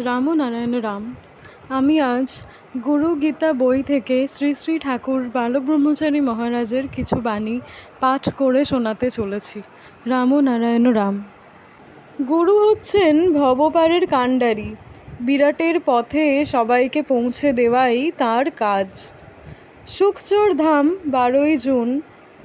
রামনারায়ণ রাম। আমি আজ গুরু গীতা বই থেকে শ্রী শ্রী ঠাকুর বালব্রহ্মচারী মহারাজের কিছু বাণী পাঠ করে শোনাতে চলেছি। রামনারায়ণ রাম। গুরু হচ্ছেন ভবপারের কাণ্ডারি। বিরাটের পথে সবাইকে পৌঁছে দেওয়াই তার কাজ। সুখচর ধাম, 12ই জুন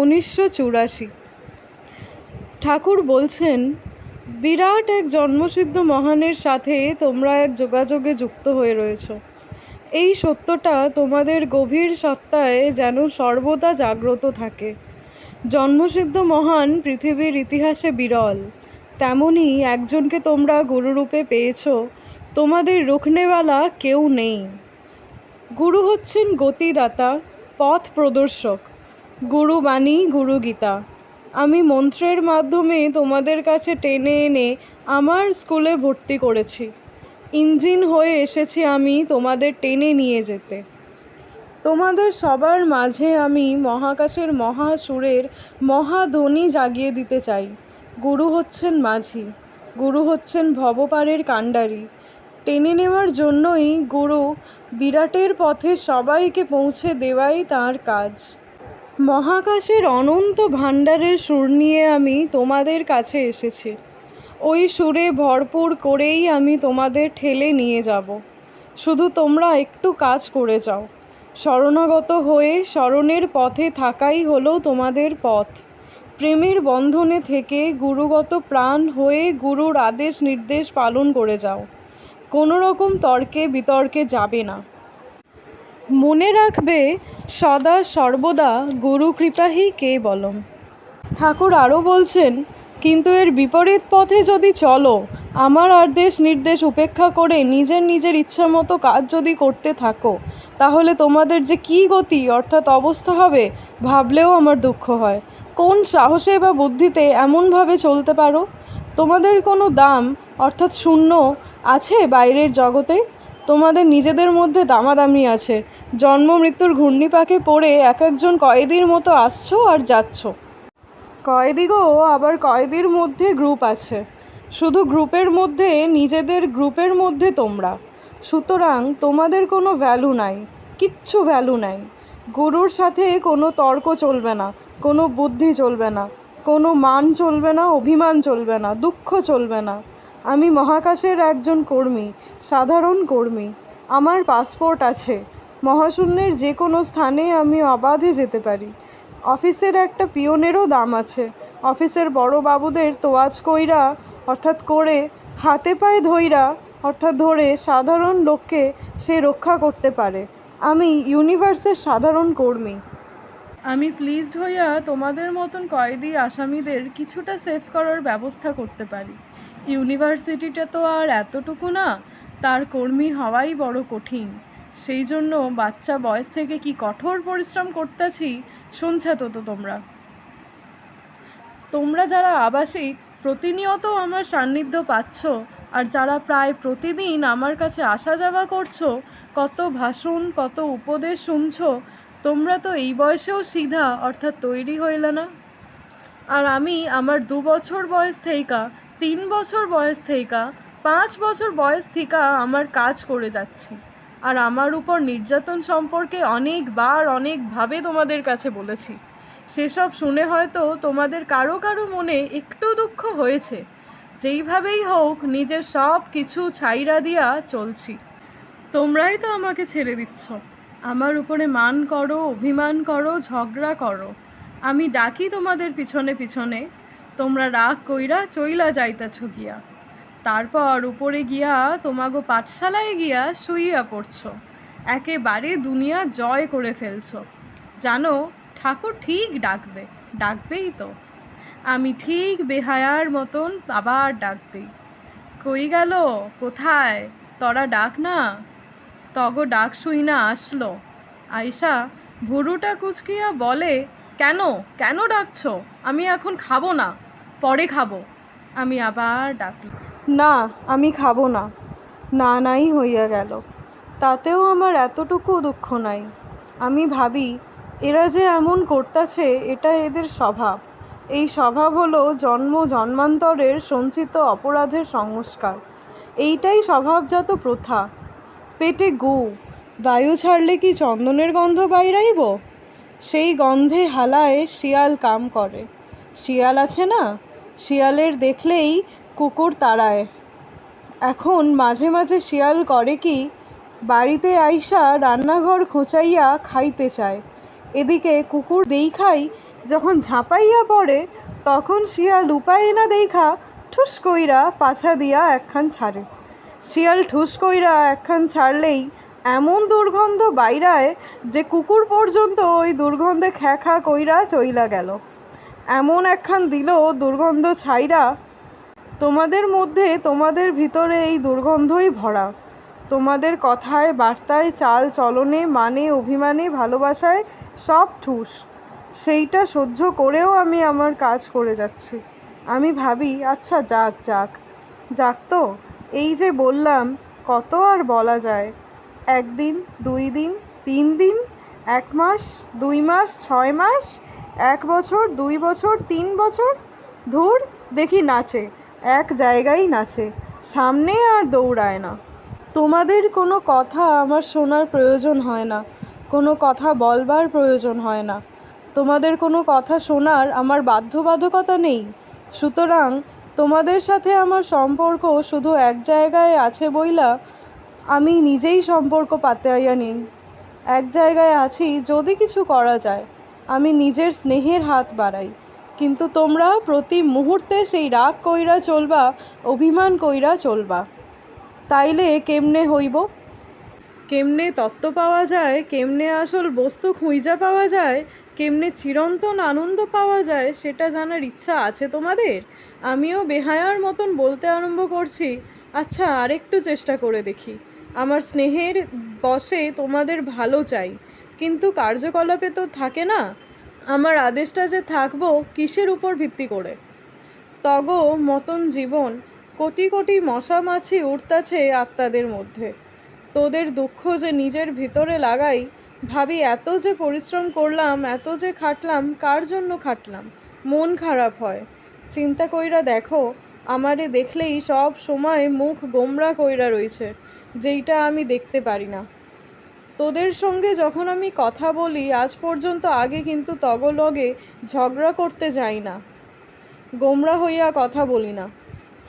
1984। ঠাকুর বলছেন, বিরাট এক জন্মসিদ্ধ মহানের সাথে তোমরা এক যোগাযোগে যুক্ত হয়ে রয়েছ। এই সত্যটা তোমাদের গভীর সত্তায় যেন সর্বদা জাগ্রত থাকে। জন্মসিদ্ধ মহান পৃথিবীর ইতিহাসে বিরল। তেমনই একজনকে তোমরা গুরুরূপে পেয়েছ। তোমাদের রুখনেওয়ালা কেউ নেই। গুরু হচ্ছেন গতিদাতা, পথ প্রদর্শক। গুরু বাণী, গুরু গীতা। আমি মন্ত্রের মাধ্যমে তোমাদের কাছে টেনে এনে আমার স্কুলে ভর্তি করেছি। ইঞ্জিন হয়ে এসেছি আমি তোমাদের টেনে নিয়ে যেতে। তোমাদের সবার মাঝে আমি মহাকাশের মহাসুরের মহাধ্বনি জাগিয়ে দিতে চাই। গুরু হচ্ছেন মাঝি, গুরু হচ্ছেন ভবপারের কাণ্ডারি। টেনে নেওয়ার জন্যই গুরু বিরাটের পথে সবাইকে পৌঁছে দেওয়াই তাঁর কাজ। মহাকাশের অনন্ত ভাণ্ডারের সুর নিয়ে আমি তোমাদের কাছে এসেছি। ওই সুরে ভরপুর করেই আমি তোমাদের ঠেলে নিয়ে যাব। শুধু তোমরা একটু কাজ করে যাও। শরণাগত হয়ে শরণের পথে থাকাই হলো তোমাদের পথ। প্রেমের বন্ধনে থেকে গুরুগত প্রাণ হয়ে গুরুর আদেশ নির্দেশ পালন করে যাও। কোনো রকম তর্কে বিতর্কে যাবে না। মনে রাখবে, সদা সর্বদা গুরু কৃপাহি কেবলম। ঠাকুর আরও বলছেন, কিন্তু এর বিপরীত পথে যদি চলো, আমার আদেশ নির্দেশ উপেক্ষা করে নিজের ইচ্ছা মতো কাজ যদি করতে থাকো, তাহলে তোমাদের যে কী গতি অর্থাৎ অবস্থা হবে ভাবলেও আমার দুঃখ হয়। কোন সাহসে বা বুদ্ধিতে এমনভাবে চলতে পারো? তোমাদের কোনো দাম অর্থাৎ শূন্য আছে বাইরের জগতে? তোমাদের নিজেদের মধ্যে দামাদামি আছে। জন্ম মৃত্যুর ঘূর্ণিপাকে পড়ে এক একজন কয়েদির মতো আসছো আর যাচ্ছ। কয়েদিগো আবার কয়েদির মধ্যে গ্রুপ আছে। শুধু গ্রুপের মধ্যে নিজেদের গ্রুপের মধ্যে তোমরা। সুতরাং তোমাদের কোনো ভ্যালু নাই, কিচ্ছু ভ্যালু নাই। গুরুর সাথে কোনো তর্ক চলবে না, কোনো বুদ্ধি চলবে না, কোনো মান চলবে না, অভিমান চলবে না, দুঃখ চলবে না। আমি মহাকাশের একজন কর্মী, সাধারণ কর্মী। আমার পাসপোর্ট আছে। মহাশূন্যের যে কোনো স্থানে আমি অবাধে যেতে পারি। অফিসের একটা পিয়নেরও দাম আছে। অফিসের বড় বাবুদের তোয়াজ কইরা অর্থাৎ করে, হাতে পায়ে ধইরা অর্থাৎ ধরে সাধারণ লোককে সে রক্ষা করতে পারে। আমি ইউনিভার্সের সাধারণ কর্মী। আমি প্লিজড হইয়া তোমাদের মতন কয়েদি আসামিদের কিছুটা সেভ করার ব্যবস্থা করতে পারি। ইউনিভার্সিটিটা তো আর এতটুকু না, তার কর্মী হওয়াই বড় কঠিন। সেই জন্য বাচ্চা বয়স থেকে কি কঠোর পরিশ্রম করতেছি শুনছ তো তোমরা। তোমরা যারা আবাসিক প্রতিনিয়ত আমার সান্নিধ্য পাচ্ছ, আর যারা প্রায় প্রতিদিন আমার কাছে আসা যাওয়া করছো, কত ভাষণ কত উপদেশ শুনছ, তোমরা তো এই বয়সেও সিধা অর্থাৎ তৈরি হইলে না। আর আমি আমার 2 বছর বয়স থেইকা, 3 বছর বয়স থেইকা, 5 বছর বয়স থেইকা আমার কাজ করে যাচ্ছি। আর আমার উপর নির্যাতন সম্পর্কে অনেকবার অনেকভাবে তোমাদের কাছে বলেছি। সেসব শুনে হয়তো তোমাদের কারো কারো মনে একটু দুঃখ হয়েছে। যেইভাবেই হোক নিজের সব কিছু ছাইরা দিয়া চলছি। তোমরাই তো আমাকে ছেড়ে দিচ্ছ। আমার উপরে মান করো, অভিমান করো, ঝগড়া করো। আমি ডাকি তোমাদের পিছনে পিছনে, তোমরা রাগ কইরা চইলা যাইতাছ গিয়া। তারপর উপরে গিয়া তোমাগো পাঠশালায় গিয়া শুইয়া পড়ছ। একেবারে দুনিয়া জয় করে ফেলছ। জানো, ঠাকুর ঠিক ডাকবেই তো। আমি ঠিক বেহায়ার মতন আবার ডাক দিই। কই গেল, কোথায় তোরা ডাক না। তগো ডাক শুই না আসলো। আয়শা ভুরুটা কুচকিয়া বলে, কেন কেন ডাকছ? আমি এখন খাবো না, পরে খাবো। আমি আবার ডাকলাম, না আমি খাবো না। না নাই হইয়া গেল। তাতেও আমার এতটুকু দুঃখ নাই। আমি ভাবি, এরা যে এমন করতেছে এটা এদের স্বভাব। এই স্বভাব হলো জন্মান্তরের সঞ্চিত অপরাধের সংস্কার। এইটাই স্বভাবজাত প্রথা। পেটে গু, বায়ু ছাড়লে কি চন্দনের গন্ধ বাইরাইব? সেই গন্ধে হালায় শিয়াল কাম করে। শিয়াল আছে না, শিয়ালের দেখলেই কুকুর তাড়ায়। এখন মাঝে মাঝে শিয়াল করে কি, বাড়িতে আইসা রান্নাঘর খোঁচাইয়া খাইতে চায়। এদিকে কুকুর দেইখাই যখন ঝাঁপাইয়া পড়ে, তখন শিয়াল উপায় না দেইখা ঠুস কইরা পাছা দিয়া একখান ছাড়ে। শিয়াল ঠুস কইরা একখান ছাড়লেই এমন দুর্গন্ধ বাইরায় যে কুকুর পর্যন্ত ওই দুর্গন্ধে খ্যা খ্যা কইরা চইলা গেল। এমন একখান দিল দুর্গন্ধ ছাইরা। তোমাদের মধ্যে, তোমাদের ভিতরে এই দুর্গন্ধই ভরা। তোমাদের কথায়, বার্তায়, চাল চলনে, মানে, অভিমানে, ভালোবাসায় সব ঠুস। সেইটা সহ্য করেও আমি আমার কাজ করে যাচ্ছি। আমি ভাবি, আচ্ছা যাক যাক যাক তো, এই যে বললাম, কত আর বলা যায়? 1 দিন, 2 দিন, 3 দিন, 1 মাস, 2 মাস, 6 মাস, 1 বছর, 2 বছর, 3 বছর, ধুর দেখি নাচে, এক জায়গায় নাচে, সামনে আর দৌড়ায় না। তোমাদের কোনো কথা আমার শোনার প্রয়োজন হয় না, কোনো কথা বলবার প্রয়োজন হয় না, তোমাদের কোনো কথা শোনার আমার বাধ্যবাধকতা নেই। সুতরাং তোমাদের সাথে আমার সম্পর্ক শুধু এক জায়গায় আছে বইলা আমি নিজেই সম্পর্ক পাতাইয়া নিই। এক জায়গায় আছি যদি কিছু করা যায়, আমি নিজের স্নেহের হাত বাড়াই। কিন্তু তোমরা প্রতি মুহূর্তে সেই রাগ কইরা চলবা, অভিমান কইরা চলবা। তাইলে কেমনে হইব? কেমনে তত্ত্ব পাওয়া যায়, কেমনে আসল বস্তু খুঁজা পাওয়া যায়, কেমনে চিরন্তন আনন্দ পাওয়া যায়, সেটা জানার ইচ্ছা আছে তোমাদের? আমিও বেহায়ার মতন বলতে আরম্ভ করছি, আচ্ছা আরেকটু চেষ্টা করে দেখি। আমার স্নেহের বশে তোমাদের ভালো চাই, কিন্তু কার্যকলাপে তো থাকে না। আমার আদেশটা যে থাকবো কিসের উপর ভিত্তি করে? তগ মতন জীবন কোটি কোটি মশা মাছি উড়তাছে আত্মাদের মধ্যে। তোদের দুঃখ যে নিজের ভিতরে লাগাই, ভাবি এত যে পরিশ্রম করলাম, এত যে খাটলাম, কার জন্য খাটলাম? মন খারাপ হয়। চিন্তা কইরা দেখো, আমারে দেখলেই সব সময় মুখ গোমরা কইরা রইছে, যেইটা আমি দেখতে পারি না। তোদের সঙ্গে যখন আমি কথা বলি আজ পর্যন্ত, আগে কিন্তু তগলগে ঝগড়া করতে যাই না, গোমরা হইয়া কথা বলি না।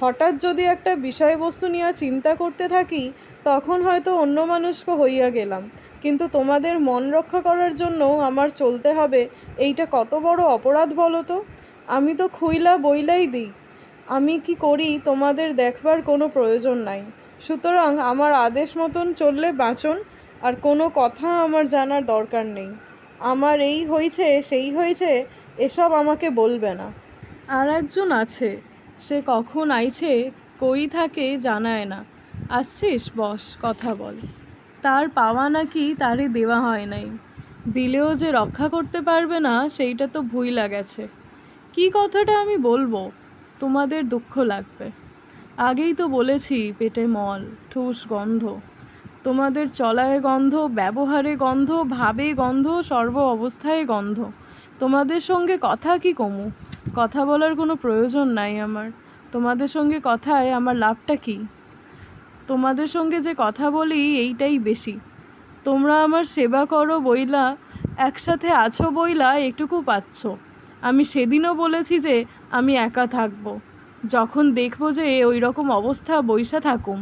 হঠাৎ যদি একটা বিষয়বস্তু নিয়ে চিন্তা করতে থাকি, তখন হয়তো অন্য মানুষকে হইয়া গেলাম। কিন্তু তোমাদের মন রক্ষা করার জন্য আমার চলতে হবে, এইটা কত বড় অপরাধ বলো তো? আমি তো খুইলা বইলাই দিই। আমি কি করি তোমাদের দেখবার কোনো প্রয়োজন নাই। সুতরাং আমার আদেশ মতন চললে বাঁচন, আর কোনো কথা আমার জানার দরকার নেই। আমার এই হয়েছে সেই হয়েছে এসব আমাকে বলবে না। আর একজন আছে, সে কখন আইছে কই থাকে জানায় না। আসছিস, বস, কথা বল। তার পাওয়া নাকি তারে দেওয়া হয় নাই, দিলেও যে রক্ষা করতে পারবে না সেইটা তো ভুইলা গেছে। কি কথাটা আমি বলবো? তোমাদের দুঃখ লাগবে। আগেই তো বলেছি, পেটে মল, ঠুস গন্ধ। তোমাদের চলায় গন্ধ, ব্যবহারে গন্ধ, ভাবে গন্ধ, সর্ব অবস্থায় গন্ধ। তোমাদের সঙ্গে কথা কি কমু? কথা বলার কোনো প্রয়োজন নাই আমার। তোমাদের সঙ্গে কথায় আমার লাভটা কি? তোমাদের সঙ্গে যে কথা বলি এইটাই বেশি। তোমরা আমার সেবা করো বইলা, একসাথে আছো বইলা এটুকু পাচ্ছ। আমি সেদিনও বলেছি যে আমি একা থাকবো। যখন দেখবো যে ওই রকম অবস্থা, বইসা থাকুম,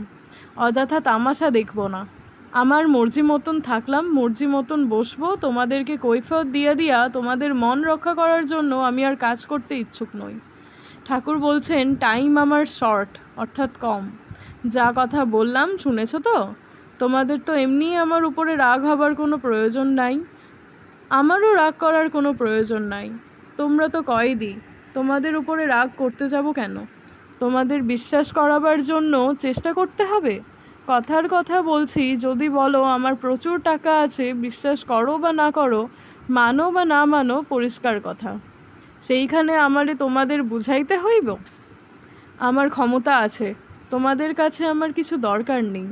অযথা তামাশা দেখবো না। আমার মর্জি মতন থাকলাম, মর্জি মতন বসবো। তোমাদেরকে কৈফিয়ত দিয়া দিয়া তোমাদের মন রক্ষা করার জন্য আমি আর কাজ করতে ইচ্ছুক নই। ঠাকুর বলছেন টাইম আমার শর্ট, অর্থাৎ কম। যা কথা বললাম শুনেছ তো? তোমাদের তো এমনিই আমার উপরে রাগ হবার কোনো প্রয়োজন নাই, আমারও রাগ করার কোনো প্রয়োজন নাই। তোমরা তো কয়েদি, তোমাদের উপরে রাগ করতে যাব কেন? তোমাদের বিশ্বাস করাবার জন্য চেষ্টা করতে হবে। কথার কথা বলছি, যদি বলো আমার প্রচুর টাকা আছে, বিশ্বাস করো বা না করো, মানো বা না মানো, পরিষ্কার কথা, সেইখানে আমারে তোমাদের বুঝাইতে হইব? আমার ক্ষমতা আছে, তোমাদের কাছে আমার কিছু দরকার নেই।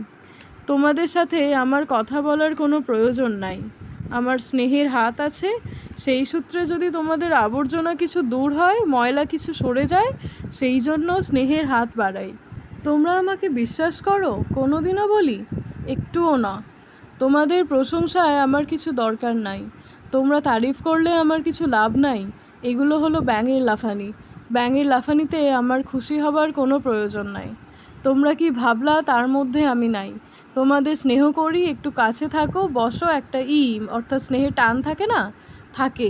তোমাদের সাথে আমার কথা বলার কোনো প্রয়োজন নাই। আমার স্নেহের হাত আছে, সেই সূত্রে যদি তোমাদের আবর্জনা কিছু দূর হয়, ময়লা কিছু সরে যায়, সেই জন্য স্নেহের হাত বাড়াই। তোমরা আমাকে বিশ্বাস করো কোনোদিনও বলি? একটুও না। তোমাদের প্রশংসায় আমার কিছু দরকার নাই, তোমরা তারিফ করলে আমার কিছু লাভ নাই। এগুলো হলো ব্যাঙের লাফানি। ব্যাঙের লাফানিতে আমার খুশি হবার কোনো প্রয়োজন নাই। তোমরা কি ভাবলা তার মধ্যে আমি নাই? তোমাদের স্নেহ করি, একটু কাছে থাকো, বসো, একটা অর্থাৎ স্নেহের টান থাকে না, থাকে,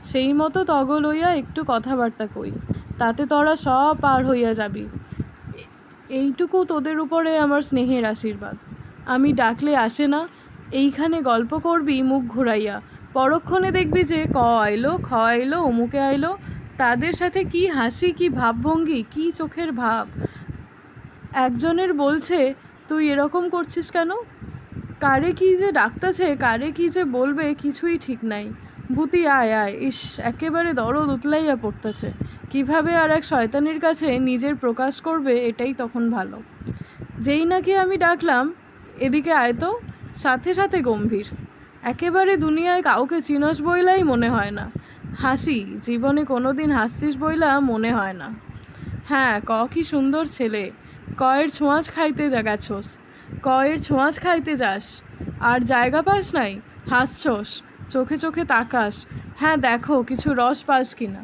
সেই মতো তগ লইয়া একটু কথাবার্তা কই, তাতে তোরা সব পার হইয়া যাবি। এইটুকু তোদের উপরে আমার স্নেহের আশীর্বাদ। আমি ডাকলে আসে না, এইখানে গল্প করবি মুখ ঘুরাইয়া, পরক্ষণে দেখবি যে আইলো, আইলো, অমুকে আইলো। তাদের সাথে কি হাসি, কি ভাবভঙ্গি, কি চোখের ভাব। একজনের বলছে, তুই এরকম করছিস কেন? কারে কি যে ডাকতেছে, কারে কি যে বলবে, কিছুই ঠিক নাই। ভূতি আয় আয়, ইস, একেবারে দরদ উতলাইয়া পড়তেছে। কিভাবে আর এক শয়তানির কাছে নিজের প্রকাশ করবে, এটাই তখন ভালো। যেই নাকি আমি ডাকলাম, এদিকে আয় তো, সাথে সাথে গম্ভীর। একেবারে দুনিয়ায় কাউকে চিনস বইলাই মনে হয় না। হাসি, জীবনে কোনোদিন হাসছিস বইলা মনে হয় না। হ্যাঁ, কি সুন্দর ছেলে। কয়ের ছোঁয়াচ খাইতে গেছোস, কয়ের ছোঁয়াচ খাইতে যাস, আর জায়গা পাস নাই, হাসছোস, চোখে চোখে তাকাস। হ্যাঁ, দেখো কিছু রস পাস কিনা।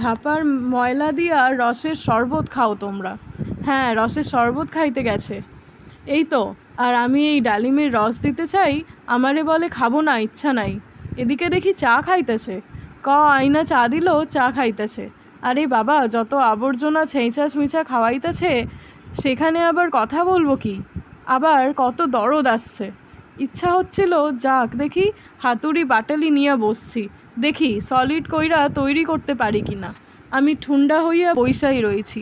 ধাপার ময়লা দিয়া রসের শরবত খাও তোমরা। হ্যাঁ, রসের শরবত খাইতে গেছে। এই তো, আর আমি এই ডালিমের রস দিতে চাই, আমারে বলে খাবো না, ইচ্ছা নাই। এদিকে দেখি চা খাইতেছে, আইনা চা দিল, চা খাইতেছে। আরে বাবা, যত আবর্জনা ছেঁচা ছুঁচা খাওয়াইতেছে, সেখানে আবার কথা বলবো কি? আবার কত দরদ আসছে। ইচ্ছা হচ্ছিল যাক দেখি, হাতুড়ি বাটালি নিয়ে বসছি, দেখি সলিড কইরা তৈরি করতে পারি কি না। আমি ঠুন্ডা হইয়া বইসাই রয়েছি,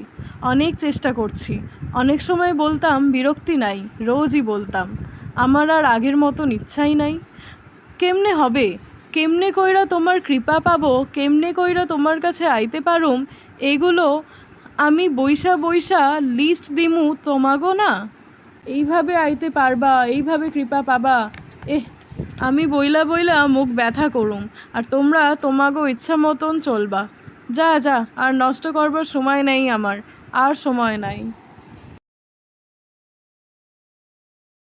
অনেক চেষ্টা করছি। অনেক সময় বলতাম বিরক্তি নাই, রোজই বলতাম। আমার আর আগের মতন ইচ্ছাই নাই। কেমনে হবে? কেমনে কইরা তোমার কৃপা পাবো, কেমনে কইরা তোমার কাছে আইতে পারুম, এইগুলো আমি বইসা বইসা লিস্ট দিমু তোমাগো না। এইভাবে আইতে পারবা, এইভাবে কৃপা পাবা। আমি বইলা বইলা মুখ ব্যথা করুম, আর তোমরা তোমাগো ইচ্ছা মতন চলবা। যা যা, আর নষ্ট করবার সময় নেই আমার, আর সময় নাই।